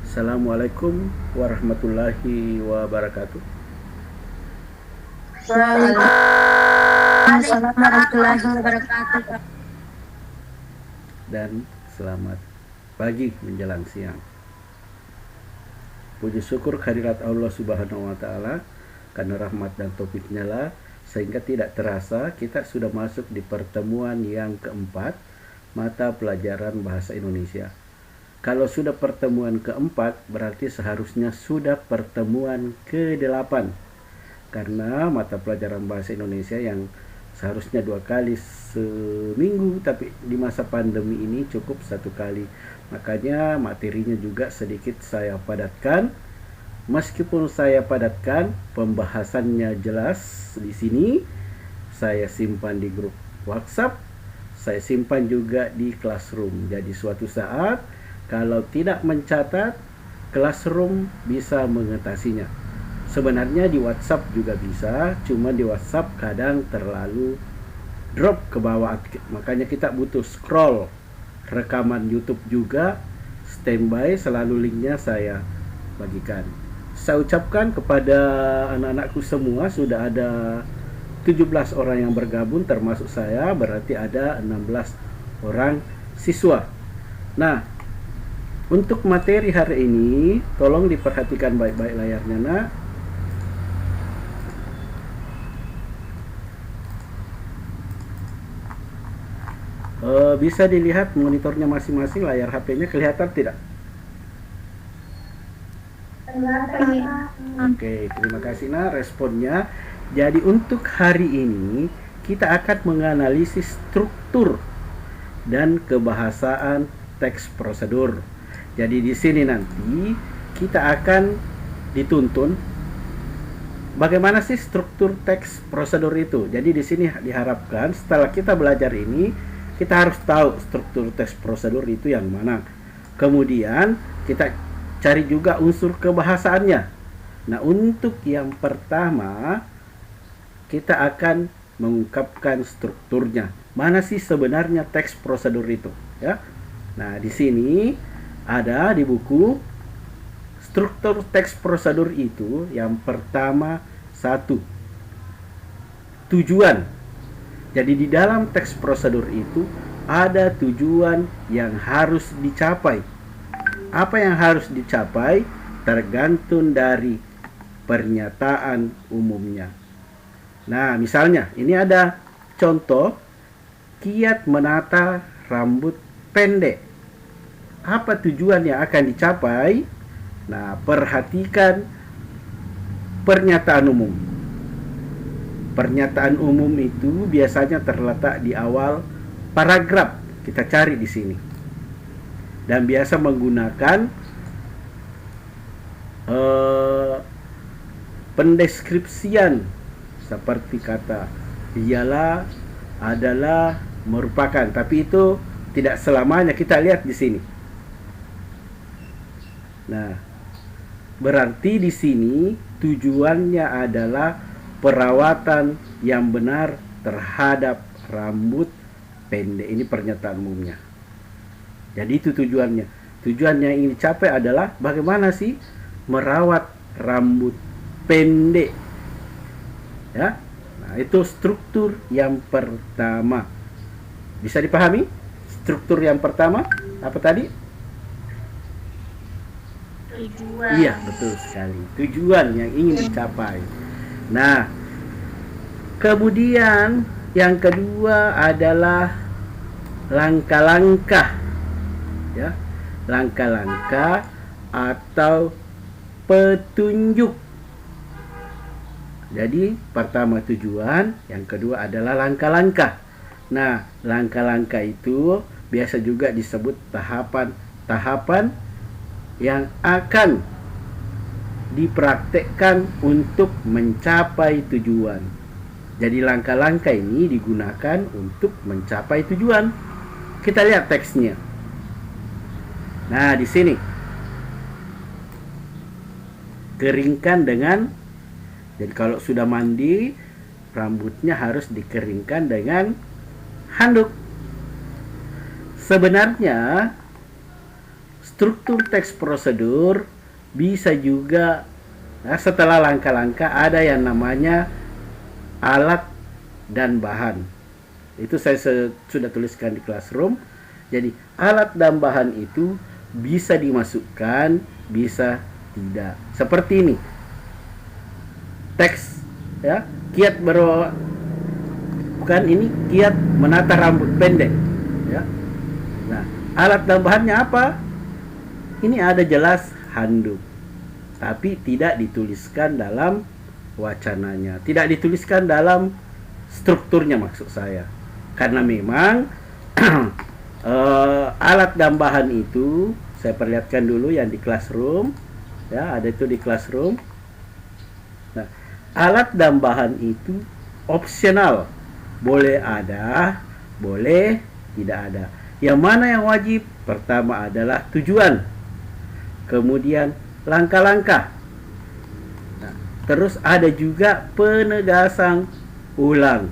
Assalamualaikum warahmatullahi wabarakatuh. Waalaikumsalam warahmatullahi wabarakatuh. Dan selamat pagi menjelang siang. Puji syukur kehadirat Allah Subhanahu wa taala, karena rahmat dan taufiknya lah sehingga tidak terasa kita sudah masuk di pertemuan yang keempat mata pelajaran bahasa Indonesia. Kalau sudah pertemuan keempat, berarti seharusnya sudah pertemuan ke-8. Karena mata pelajaran bahasa Indonesia yang seharusnya 2 kali seminggu, tapi di masa pandemi ini cukup 1 kali. Makanya materinya juga sedikit saya padatkan. Meskipun saya padatkan, pembahasannya jelas di sini. Saya simpan di grup WhatsApp, saya simpan juga di Classroom. Jadi suatu saat kalau tidak mencatat, Classroom bisa mengatasinya. Sebenarnya di WhatsApp juga bisa, cuma di WhatsApp kadang terlalu drop ke bawah. Makanya kita butuh scroll. Rekaman YouTube juga standby, selalu linknya saya bagikan. Saya ucapkan kepada anak-anakku semua, sudah ada 17 orang yang bergabung termasuk saya, berarti ada 16 orang siswa. Nah, untuk materi hari ini, tolong diperhatikan baik-baik layarnya, nak. Bisa dilihat monitornya masing-masing, layar HP-nya kelihatan tidak? Oke, terima kasih nah responnya. Jadi untuk hari ini kita akan menganalisis struktur dan kebahasaan teks prosedur. Jadi di sini nanti kita akan dituntun bagaimana sih struktur teks prosedur itu. Jadi di sini diharapkan setelah kita belajar ini, kita harus tahu struktur teks prosedur itu yang mana. Kemudian kita cari juga unsur kebahasaannya. Nah, untuk yang pertama kita akan mengungkapkan strukturnya. Mana sih sebenarnya teks prosedur itu, ya? Nah, di sini ada di buku struktur teks prosedur itu yang pertama, 1, tujuan. Jadi di dalam teks prosedur itu ada tujuan yang harus dicapai. Apa yang harus dicapai tergantung dari pernyataan umumnya. Nah, misalnya ini ada contoh, kiat menata rambut pendek. Apa tujuan yang akan dicapai? Nah, perhatikan pernyataan umum. Pernyataan umum itu biasanya terletak di awal paragraf. Kita cari di sini. Dan biasa menggunakan pendeskripsian seperti kata ialah, adalah, merupakan. Tapi itu tidak selamanya, kita lihat di sini. Nah, berarti di sini tujuannya adalah perawatan yang benar terhadap rambut pendek. Ini pernyataan umumnya. Jadi itu tujuannya. Tujuan yang ingin dicapai adalah bagaimana sih merawat rambut pendek. Ya. Nah, itu struktur yang pertama. Bisa dipahami? Struktur yang pertama apa tadi? Tujuan. Iya, betul sekali. Tujuan yang ingin dicapai. Nah, kemudian yang kedua adalah langkah-langkah. Ya, langkah-langkah atau petunjuk. Jadi pertama tujuan, yang kedua adalah langkah-langkah. Nah, langkah-langkah itu biasa juga disebut tahapan-tahapan yang akan dipraktekkan untuk mencapai tujuan. Jadi langkah-langkah ini digunakan untuk mencapai tujuan. Kita lihat teksnya. Nah, di sini keringkan dengan, jadi kalau sudah mandi rambutnya harus dikeringkan dengan handuk. Sebenarnya struktur teks prosedur bisa juga, nah, setelah langkah-langkah ada yang namanya alat dan bahan. Itu saya sudah tuliskan di Classroom. Jadi alat dan bahan itu bisa dimasukkan, bisa tidak. Seperti ini. Teks, ya, kiat bukan ini kiat menata rambut pendek, ya. Nah, alat dan bahannya apa? Ini ada jelas handuk, tapi tidak dituliskan dalam wacananya, tidak dituliskan dalam strukturnya maksud saya. Karena memang alat dan bahan itu saya perlihatkan dulu yang di Classroom, ya, ada itu di Classroom. Nah, alat dan bahan itu opsional, boleh ada, boleh tidak ada. Yang mana yang wajib? Pertama adalah tujuan, kemudian langkah-langkah. Nah, terus ada juga penegasan ulang,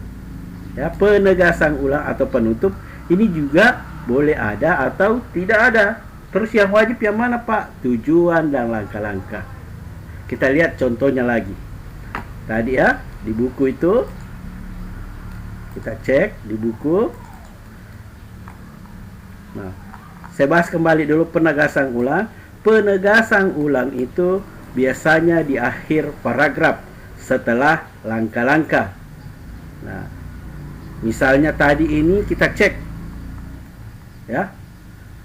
ya, penegasan ulang atau penutup. Ini juga boleh ada atau tidak ada. Terus yang wajib yang mana, Pak? Tujuan dan langkah-langkah. Kita lihat contohnya lagi. Tadi, ya, di buku itu kita cek di buku. Nah, saya bahas kembali dulu penegasan ulang. Penegasan ulang itu biasanya di akhir paragraf setelah langkah-langkah. Nah, misalnya tadi ini kita cek, ya,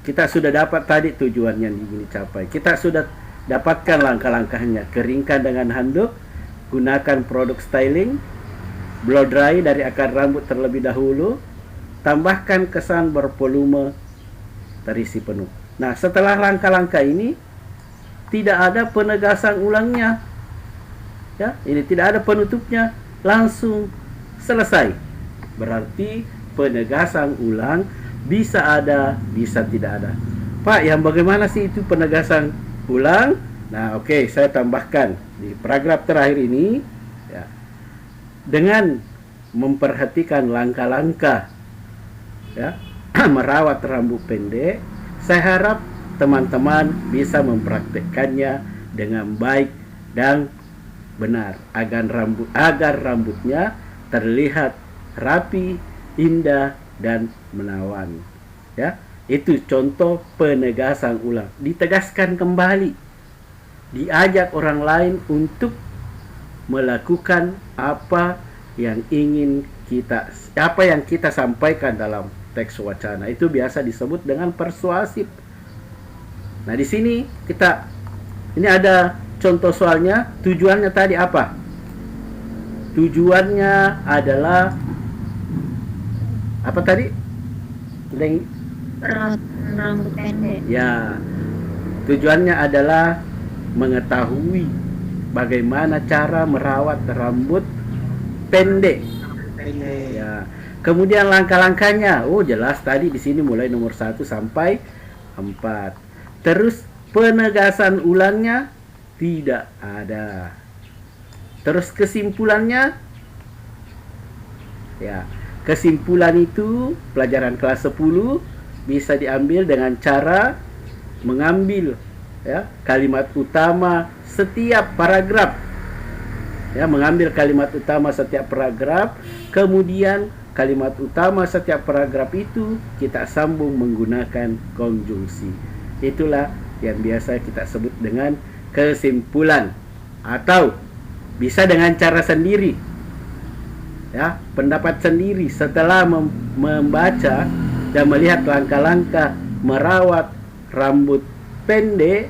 kita sudah dapat tadi tujuan yang ingin dicapai. Kita sudah dapatkan langkah-langkahnya. Keringkan dengan handuk, gunakan produk styling, blow dry dari akar rambut terlebih dahulu, tambahkan kesan bervolume, terisi penuh. Nah, setelah langkah-langkah ini tidak ada penegasan ulangnya, ya, ini tidak ada penutupnya, langsung selesai. Berarti penegasan ulang bisa ada, bisa tidak ada. Pak, yang bagaimana sih itu penegasan ulang? Nah, oke, saya tambahkan di paragraf terakhir ini, ya, dengan memperhatikan langkah-langkah, ya, merawat rambut pendek. Saya harap teman-teman bisa mempraktekkannya dengan baik dan benar agar rambutnya terlihat rapi, indah dan menawan. Ya, itu contoh penegasan ulang. Ditegaskan kembali, diajak orang lain untuk melakukan apa yang kita sampaikan dalam teks wacana. Itu biasa disebut dengan persuasif. Nah, di sini ini ada contoh soalnya. Tujuannya tadi apa? Tujuannya adalah apa tadi? Rambut pendek. Ya, tujuannya adalah mengetahui bagaimana cara merawat rambut pendek. Ya. Kemudian langkah-langkahnya, jelas tadi di sini mulai nomor 1 sampai 4. Terus penegasan ulangnya tidak ada. Terus kesimpulannya, ya, kesimpulan itu pelajaran kelas 10 bisa diambil dengan cara mengambil, ya, kalimat utama setiap paragraf. Ya, mengambil kalimat utama setiap paragraf, kemudian kalimat utama setiap paragraf itu kita sambung menggunakan konjungsi. Itulah yang biasa kita sebut dengan kesimpulan, atau bisa dengan cara sendiri, ya, pendapat sendiri setelah membaca dan melihat langkah-langkah merawat rambut pendek.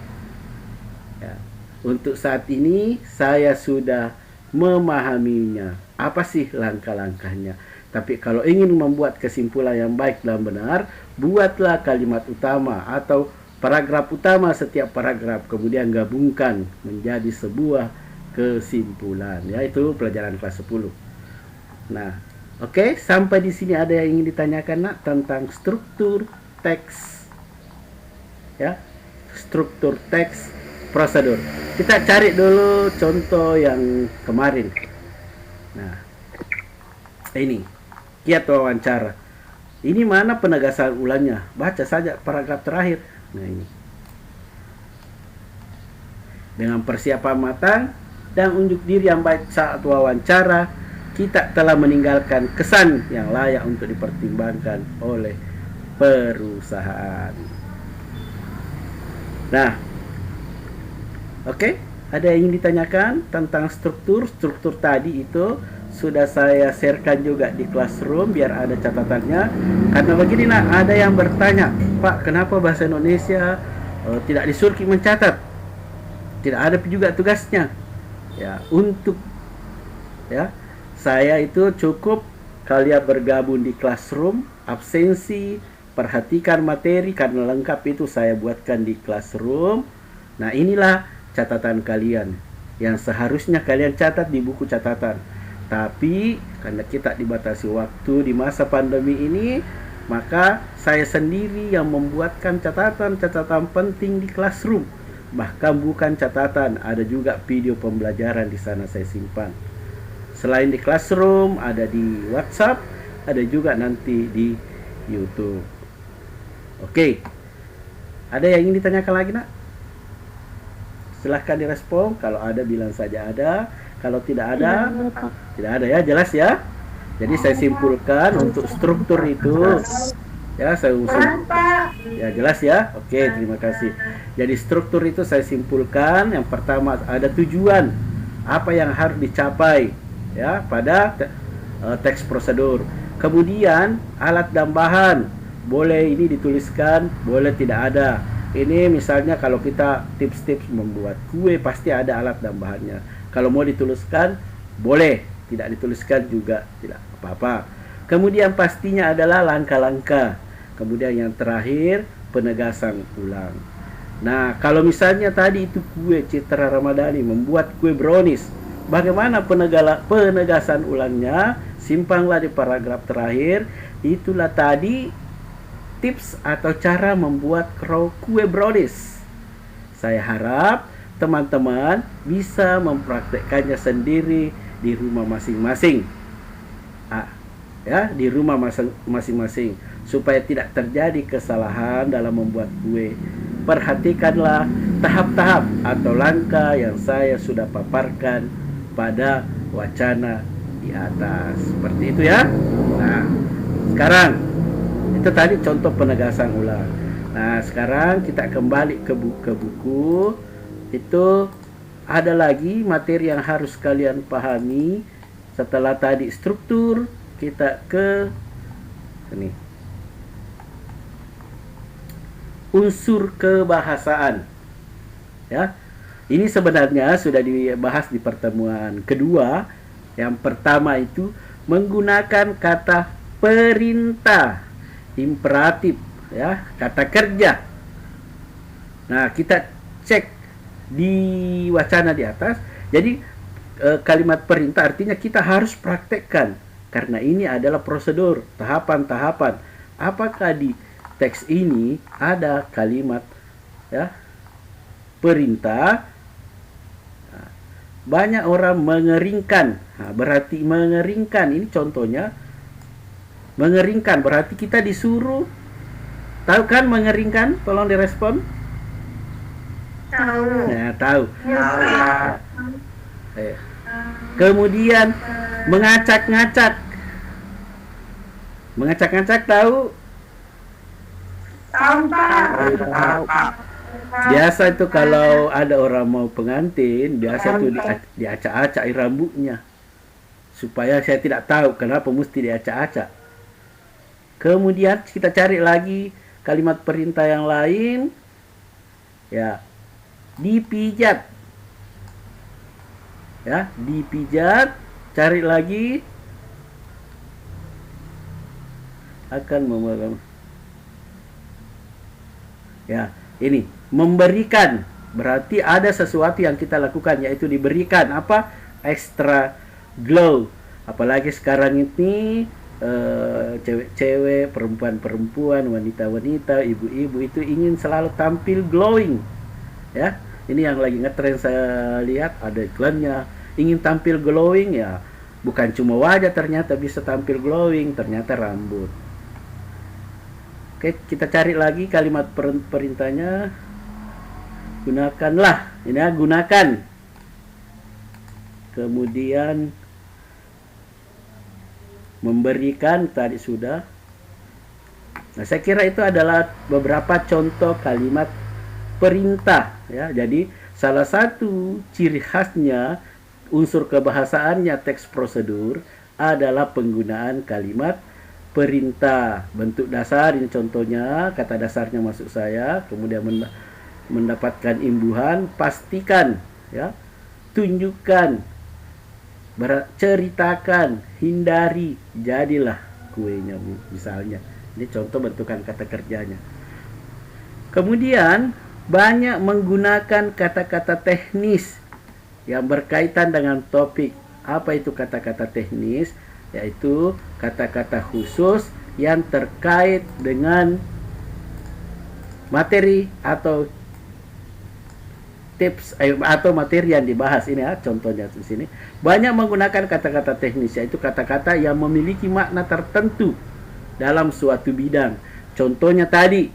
Ya, untuk saat ini saya sudah memahaminya. Apa sih langkah-langkahnya? Tapi kalau ingin membuat kesimpulan yang baik dan benar, buatlah kalimat utama atau paragraf utama setiap paragraf, kemudian gabungkan menjadi sebuah kesimpulan. Ya, itu pelajaran kelas 10. Nah, oke, sampai di sini ada yang ingin ditanyakan, Nak, tentang struktur teks. Ya, struktur teks prosedur. Kita cari dulu contoh yang kemarin. Nah, ini kiat wawancara. Ini mana penegasan ulangnya? Baca saja paragraf terakhir. Nah, ini. Dengan persiapan matang dan unjuk diri yang baik saat wawancara, kita telah meninggalkan kesan yang layak untuk dipertimbangkan oleh perusahaan. Nah, oke, ada yang ingin ditanyakan tentang struktur? Struktur tadi itu sudah saya sharekan juga di Classroom biar ada catatannya. Karena begini, ada yang bertanya, Pak, kenapa bahasa Indonesia tidak disuruh mencatat? Tidak ada juga tugasnya. Ya, untuk saya itu cukup kalian bergabung di Classroom, absensi, perhatikan materi karena lengkap itu saya buatkan di Classroom. Nah, inilah catatan kalian yang seharusnya kalian catat di buku catatan. Tapi karena kita dibatasi waktu di masa pandemi ini, maka saya sendiri yang membuatkan catatan-catatan penting di Classroom. Bahkan bukan catatan, ada juga video pembelajaran di sana saya simpan. Selain di Classroom, ada di WhatsApp, ada juga nanti di YouTube. Oke. Ada yang ingin ditanyakan lagi, Nak? Silahkan direspon. Kalau ada, bilang saja ada. Kalau tidak ada, tidak ada ya, jelas ya. Jadi saya simpulkan untuk struktur itu, ya saya usul. Ya jelas ya. Oke, terima kasih. Jadi struktur itu saya simpulkan. Yang pertama ada tujuan, apa yang harus dicapai, ya pada teks prosedur. Kemudian alat dan bahan, boleh ini dituliskan, boleh tidak ada. Ini misalnya kalau kita tips-tips membuat kue pasti ada alat dan bahannya. Kalau mau dituliskan boleh, tidak dituliskan juga tidak apa-apa. Kemudian pastinya adalah langkah-langkah. Kemudian yang terakhir penegasan ulang. Nah, kalau misalnya tadi itu kue Citra Ramadhani membuat kue brownies, bagaimana penegasan ulangnya? Simpanlah di paragraf terakhir. Itulah tadi tips atau cara membuat kue brownies. Saya harap teman-teman bisa mempraktekkannya sendiri di rumah masing-masing. Di rumah masing-masing supaya tidak terjadi kesalahan dalam membuat kue. Perhatikanlah tahap-tahap atau langkah yang saya sudah paparkan pada wacana di atas. Seperti itu ya. Nah, sekarang itu tadi contoh penegasan ulang. Nah, sekarang kita kembali ke buku. Itu ada lagi materi yang harus kalian pahami. Setelah tadi struktur, kita ke ini. Unsur kebahasaan. Ya. Ini sebenarnya sudah dibahas di pertemuan kedua. Yang pertama itu menggunakan kata perintah, imperatif, ya, kata kerja. Nah, kita cek di wacana di atas. Jadi kalimat perintah artinya kita harus praktekkan karena ini adalah prosedur, tahapan-tahapan. Apakah di teks ini ada kalimat ya perintah? Nah, banyak orang mengeringkan. Nah, berarti mengeringkan ini contohnya mengeringkan berarti kita disuruh. Tahu kan mengeringkan? Tolong direspon. Tahu. Ya, tahu. Kemudian mengacak-ngacak. Mengacak-ngacak tahu? Tahu, Pak. Biasa itu kalau ada orang mau pengantin, biasa tuh diacak-acak rambutnya. Supaya saya tidak tahu kenapa mesti diacak-acak. Kemudian kita cari lagi kalimat perintah yang lain. Ya, dipijat. Ya, dipijat. Cari lagi. Akan memegang. Ya, ini memberikan. Berarti ada sesuatu yang kita lakukan, yaitu diberikan apa? Extra glow. Apalagi sekarang ini cewek-cewek, perempuan-perempuan, wanita-wanita, ibu-ibu itu ingin selalu tampil glowing. Ya, ini yang lagi ngetren saya lihat ada iklannya. Ingin tampil glowing ya, bukan cuma wajah ternyata bisa tampil glowing, ternyata rambut. Oke, kita cari lagi kalimat perintahnya. Gunakanlah. Ini ya, gunakan. Kemudian memberikan tadi sudah. Nah, saya kira itu adalah beberapa contoh kalimat perintah ya. Jadi salah satu ciri khasnya unsur kebahasaannya teks prosedur adalah penggunaan kalimat perintah. Bentuk dasar ini contohnya, kata dasarnya masuk saya, kemudian mendapatkan imbuhan, pastikan ya, tunjukkan, ceritakan, hindari, jadilah kuenya misalnya. Ini contoh bentukan kata kerjanya. Kemudian banyak menggunakan kata-kata teknis yang berkaitan dengan topik. Apa itu kata-kata teknis? Yaitu kata-kata khusus yang terkait dengan materi atau tips atau materi yang dibahas. Ini ya contohnya di sini. Banyak menggunakan kata-kata teknis, yaitu kata-kata yang memiliki makna tertentu dalam suatu bidang. Contohnya tadi,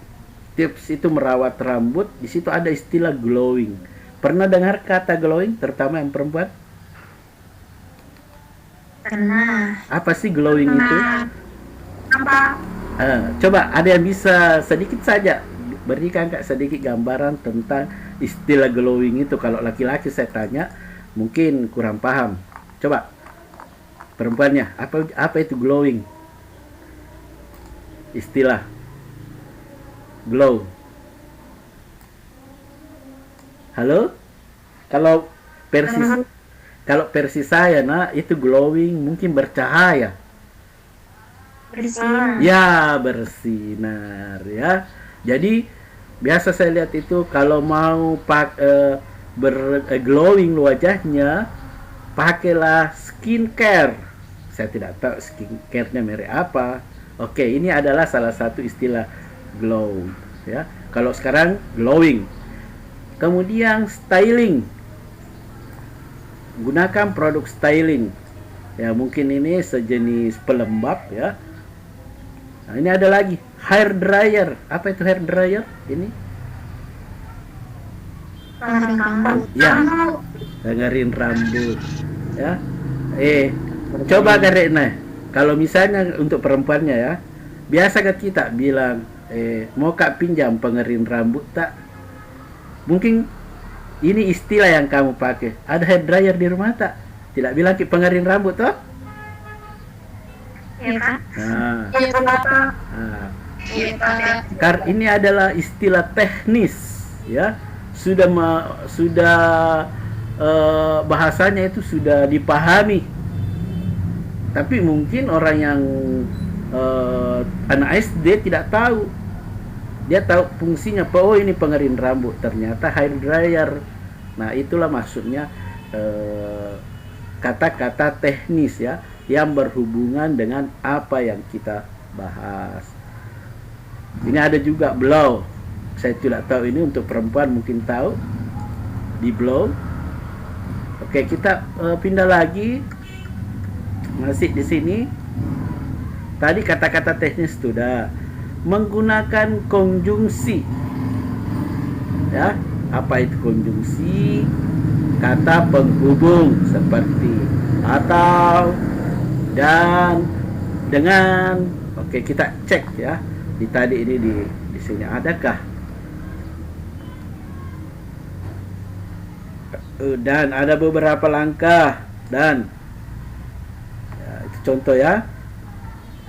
tips itu merawat rambut, di situ ada istilah glowing. Pernah dengar kata glowing, terutama yang perempuan? Pernah. Apa sih glowing itu? Apa? Coba ada yang bisa sedikit saja berikan Kak sedikit gambaran tentang istilah glowing itu. Kalau laki-laki saya tanya mungkin kurang paham. Coba perempuannya, apa itu glowing? Istilah glow. Halo? Kalau versi saya, nah itu glowing mungkin bercahaya. Bersinar. Ya, bersinar ya. Jadi biasa saya lihat itu kalau mau glowing wajahnya, pakailah skincare. Saya tidak tahu skincare-nya merek apa. Oke, ini adalah salah satu istilah glow ya. Kalau sekarang glowing. Kemudian styling. Gunakan produk styling. Ya, mungkin ini sejenis pelembab ya. Nah, ini ada lagi hair dryer. Apa itu hair dryer? Ini Pengering rambut. ya, dengerin rambut ya. Coba Karena kalau misalnya untuk perempuannya ya, biasa kan kita bilang mau Kak pinjam pengerin rambut tak? Mungkin ini istilah yang kamu pakai. Ada hair dryer di rumah tak? Tidak bilang ki pengerin rambut toh? Iya, Kak. Nah, Iya, Kak. Iya, Kak. ini adalah istilah teknis ya. Sudah bahasanya itu sudah dipahami. Tapi mungkin orang yang anak SD tidak tahu. Dia tahu fungsinya, oh ini pengerin rambut, ternyata hair dryer. Nah, itulah maksudnya kata-kata teknis ya, yang berhubungan dengan apa yang kita bahas. Ini ada juga blow. Saya tidak tahu ini untuk perempuan mungkin tahu. Di blow. Oke, kita pindah lagi. Masih di sini. Tadi kata-kata teknis sudah. Menggunakan konjungsi. Ya, apa itu konjungsi? Kata penghubung seperti atau, dan, dengan. Oke, kita cek ya. Di tadi ini di sini adakah? Dan ada beberapa langkah dan ya, itu contoh ya.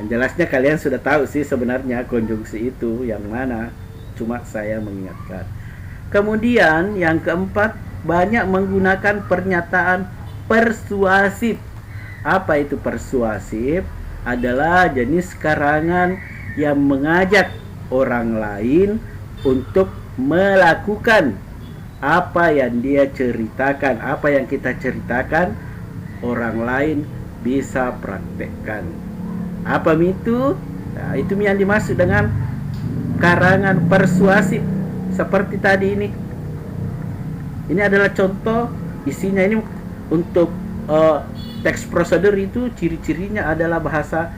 Yang jelasnya kalian sudah tahu sih sebenarnya konjungsi itu yang mana. Cuma saya mengingatkan. Kemudian yang keempat, banyak menggunakan pernyataan persuasif. Apa itu persuasif? Adalah jenis karangan yang mengajak orang lain untuk melakukan apa yang dia ceritakan, apa yang kita ceritakan, orang lain bisa praktekkan. Apa itu? Nah, itu yang dimaksud dengan karangan persuasif. Seperti tadi ini. Ini adalah contoh, isinya ini untuk teks prosedur itu ciri-cirinya adalah bahasa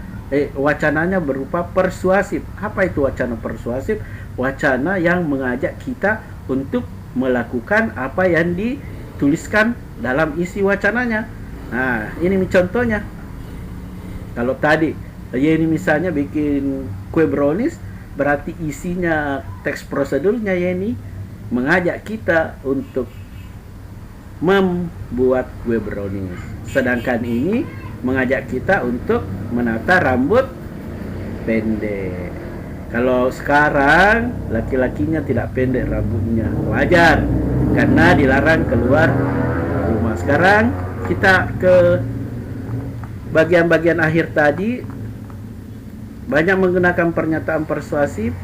wacananya berupa persuasif. Apa itu wacana persuasif? Wacana yang mengajak kita untuk melakukan apa yang dituliskan dalam isi wacananya. Nah, ini contohnya. Kalau tadi Yeni misalnya bikin kue brownies, berarti isinya teks prosedurnya Yeni mengajak kita untuk membuat kue brownies. Sedangkan ini mengajak kita untuk menata rambut pendek. Kalau sekarang laki-lakinya tidak pendek rambutnya, wajar karena dilarang keluar rumah. Sekarang kita ke bagian-bagian akhir tadi, banyak menggunakan pernyataan persuasif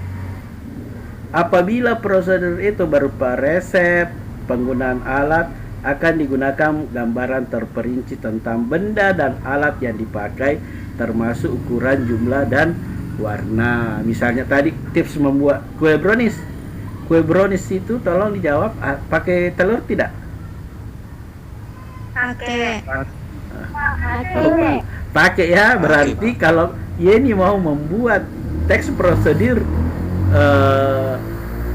apabila prosedur itu berupa resep, penggunaan alat, akan digunakan gambaran terperinci tentang benda dan alat yang dipakai, termasuk ukuran, jumlah, dan warna. Misalnya tadi tips membuat kue brownies. Kue brownies itu tolong dijawab, pakai telur tidak? Pakai. Oh, pakai ya. Berarti kalau Yeni mau membuat teks prosedur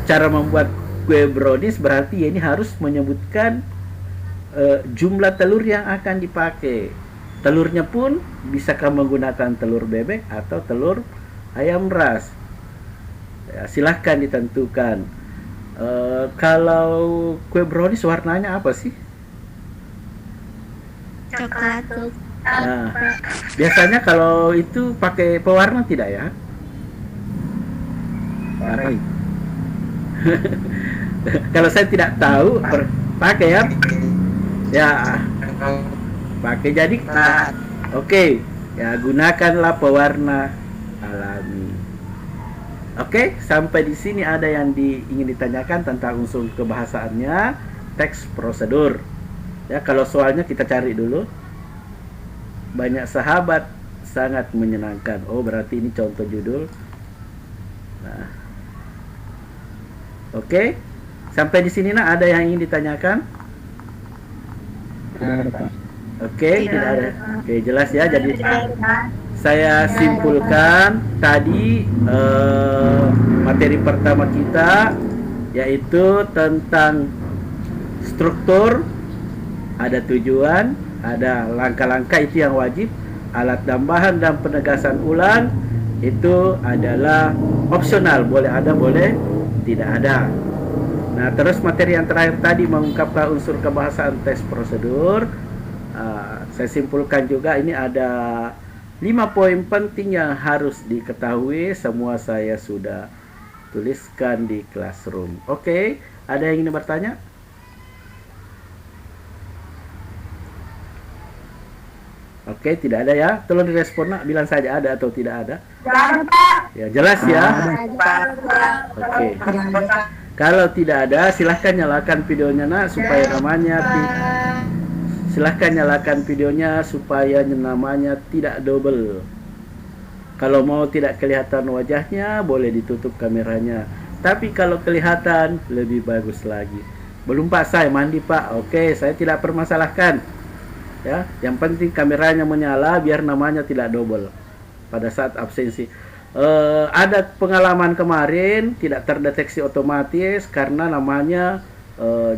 cara membuat kue brownies, berarti Yeni harus menyebutkan jumlah telur yang akan dipakai. Telurnya pun bisakah menggunakan telur bebek atau telur ayam ras? Ya, silahkan ditentukan. Kalau kue brownies warnanya apa sih? Coklat. Nah, biasanya kalau itu pakai pewarna tidak ya? Pakai. Kalau saya tidak tahu, pakai ya. Ya, pakai. Jadi oke, ya gunakanlah pewarna alami. Oke, sampai di sini ada yang ingin ditanyakan tentang unsur kebahasaannya, teks prosedur. Ya, kalau soalnya kita cari dulu. Banyak sahabat sangat menyenangkan. Oh, berarti ini contoh judul. Nah, oke, sampai di sini ada yang ingin ditanyakan? Oke, tidak ada. Oke, jelas ya. Jadi saya simpulkan tadi materi pertama kita yaitu tentang struktur, ada tujuan, ada langkah-langkah itu yang wajib, alat tambahan dan penegasan ulang itu adalah opsional, boleh ada boleh tidak ada. Nah, terus materi yang terakhir tadi mengungkapkan unsur kebahasaan teks prosedur. Saya simpulkan juga ini ada 5 poin penting yang harus diketahui. Semua saya sudah tuliskan di Classroom. Oke, ada yang ingin bertanya? Oke, tidak ada ya. Tolong direspon, nak. Bilang saja ada atau tidak ada. Ya, jelas ya. Oke. Kalau tidak ada, silahkan nyalakan videonya, nak, supaya silahkan nyalakan videonya supaya namanya tidak double. Kalau mau tidak kelihatan wajahnya, boleh ditutup kameranya. Tapi kalau kelihatan, lebih bagus lagi. Belum, Pak, saya mandi, Pak. Oke, saya tidak permasalahkan. Ya, yang penting kameranya menyala biar namanya tidak double pada saat absensi. Ada pengalaman kemarin tidak terdeteksi otomatis karena namanya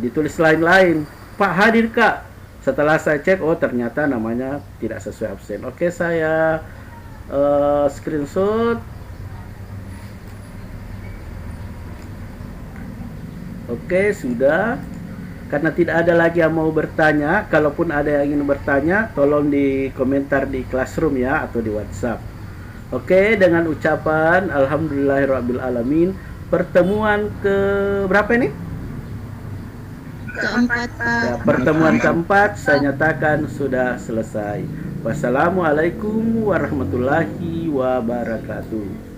ditulis lain-lain. Pak, hadir, Kak. Setelah saya cek, oh ternyata namanya tidak sesuai absen. Oke, saya screenshot. Oke, sudah. Karena tidak ada lagi yang mau bertanya, kalaupun ada yang ingin bertanya, tolong di komentar di Classroom ya, atau di WhatsApp. Oke, dengan ucapan Alhamdulillahirabbil alamin, pertemuan ke berapa ini? Keempat, Pak. Ya, pertemuan keempat saya nyatakan sudah selesai. Wassalamualaikum warahmatullahi wabarakatuh.